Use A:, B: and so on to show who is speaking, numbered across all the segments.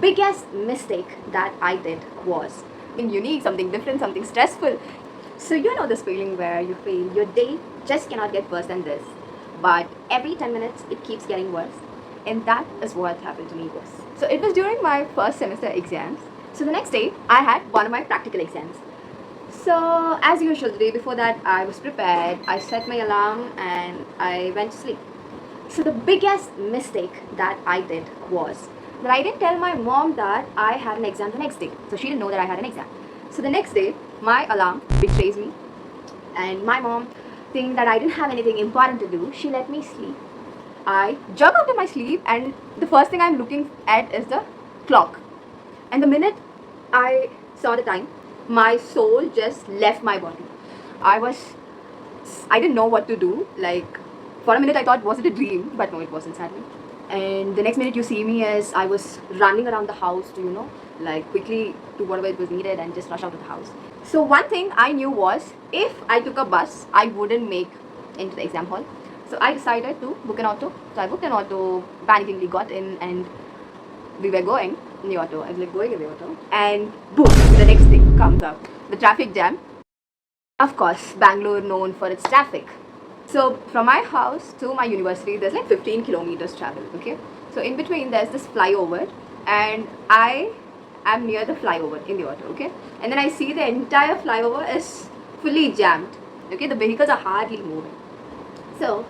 A: biggest mistake that I did was something unique, something different, something stressful. So you know this feeling where you feel your day just cannot get worse than this, but every 10 minutes it keeps getting worse. And that is what happened to me was. So it was during my first semester exams. So the next day I had one of my practical exams. So as usual, the day before that I was prepared, I set my alarm and I went to sleep. So the biggest mistake that I did was that I didn't tell my mom that I had an exam the next day. So she didn't know that I had an exam. So the next day, my alarm betrays me, and my mom, thinking that I didn't have anything important to do, she let me sleep. I jump out of my sleep, and the first thing I'm looking at is the clock. And the minute I saw the time, my soul just left my body. I was, I didn't know what to do. Like, for a minute I thought, was it a dream? But no, it wasn't, sadly. And the next minute you see me as I was running around the house to, like quickly do whatever it was needed and just rush out of the house. So one thing I knew was, if I took a bus, I wouldn't make into the exam hall. So I decided to book an auto. So I booked an auto, panickingly got in, and we were going in the auto. I was like going in the auto, and boom, the next thing comes up, the traffic jam. Of course, Bangalore known for its traffic. So from my house to my university, there's like 15 kilometers travel. Okay, so in between there's this flyover, and I am near the flyover in the auto. Okay, and then I see the entire flyover is fully jammed. Okay, the vehicles are hardly moving. So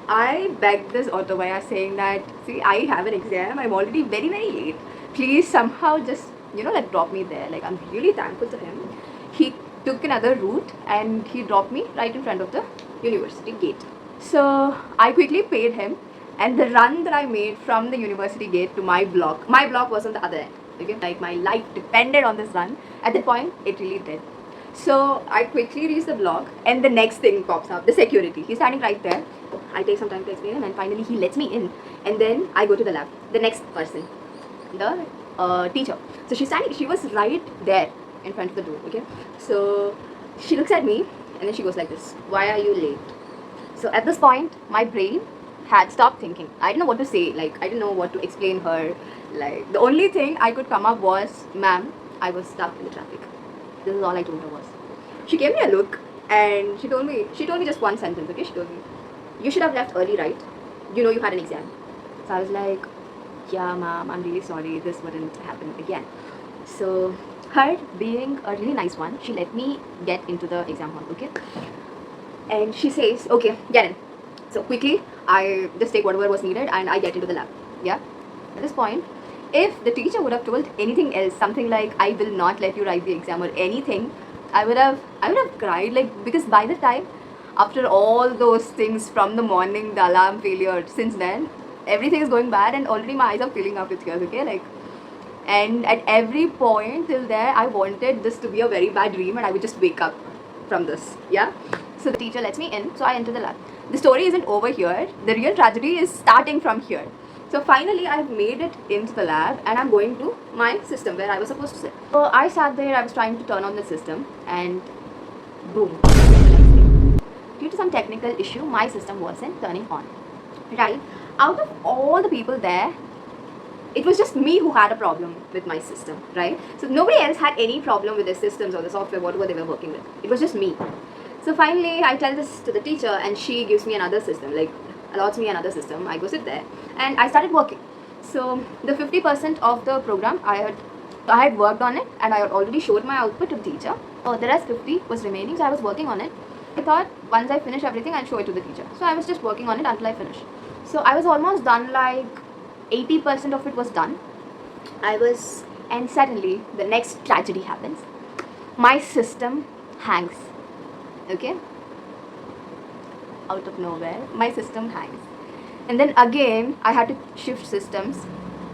A: I begged this auto buyer saying that, see, I have an exam, I'm already very, very late. Please somehow just, like drop me there. Like, I'm really thankful to him. He took another route and he dropped me right in front of the university gate. So I quickly paid him, and the run that I made from the university gate to my block was on the other end. Okay, like my life depended on this run. At that point, it really did. So I quickly reach the block, and the next thing pops up, the security. He's standing right there. I take some time to explain him, and finally he lets me in. And then I go to the lab. The next person, the teacher. So she's standing, she was right there in front of the door. Okay, so she looks at me, and then she goes like this, "Why are you late?" So at this point, my brain had stopped thinking. I didn't know what to say. Like, I didn't know what to explain her. Like, the only thing I could come up was, "Ma'am, I was stuck in the traffic." This is all I told her was. She gave me a look, and she told me just one sentence. Okay, she told me, "You should have left early, right? You know you had an exam." So I was like, "Yeah, ma'am, I'm really sorry. This wouldn't happen again." So her being a really nice one, she let me get into the exam hall. Okay, and she says, "Okay, get in." So quickly, I just take whatever was needed and I get into the lab. Yeah. At this point, if the teacher would have told anything else, something like, "I will not let you write the exam," or anything, I would have cried. Like, because by the time, after all those things from the morning, the alarm failure, since then, everything is going bad, and already my eyes are filling up with tears. Okay, like, and at every point till there, I wanted this to be a very bad dream, and I would just wake up from this. Yeah. So the teacher lets me in, so I enter the lab. The story isn't over here. The real tragedy is starting from here. So finally, I've made it into the lab, and I'm going to my system where I was supposed to sit. So I sat there, I was trying to turn on the system, and boom. Due to some technical issue, my system wasn't turning on. Right? Out of all the people there, it was just me who had a problem with my system, right? So nobody else had any problem with their systems or the software, whatever they were working with. It was just me. So finally, I tell this to the teacher, and she gives me another system, like allots me another system. I go sit there, and I started working. So the 50% of the program I had worked on it, and I had already showed my output to the teacher. The rest 50 was remaining, so I was working on it. I thought once I finish everything, I'll show it to the teacher. So I was just working on it until I finished. So I was almost done, like 80% of it was done. And suddenly the next tragedy happens. My system hangs. Okay? Out of nowhere, my system hangs. And then again, I had to shift systems.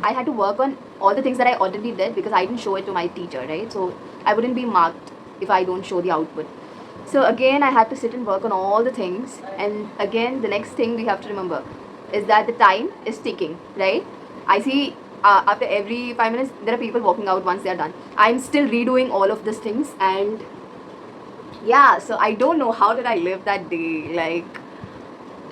A: I had to work on all the things that I already did because I didn't show it to my teacher, right? So I wouldn't be marked if I don't show the output. So again, I had to sit and work on all the things. And again, the next thing we have to remember is that the time is ticking, right? I see after every 5 minutes, there are people walking out once they're done. I'm still redoing all of these things, and yeah, so I don't know how did I live that day. Like,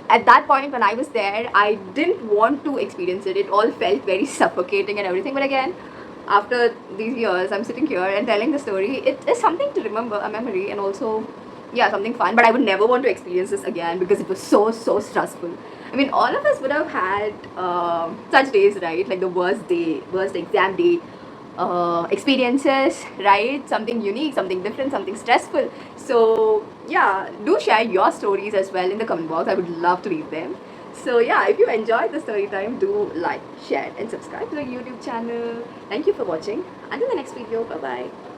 A: at that point when I was there, I didn't want to experience it. It all felt very suffocating and everything. But again, after these years, I'm sitting here and telling the story. It is something to remember, a memory, and also, yeah, something fun. But I would never want to experience this again because it was so stressful. I mean, all of us would have had such days, right? Like the worst day, worst exam day, experiences, right? Something unique, something different, something stressful. So, yeah, do share your stories as well in the comment box. I would love to read them. So, yeah, if you enjoyed the story time, do like, share, and subscribe to the YouTube channel. Thank you for watching. Until the next video, bye bye.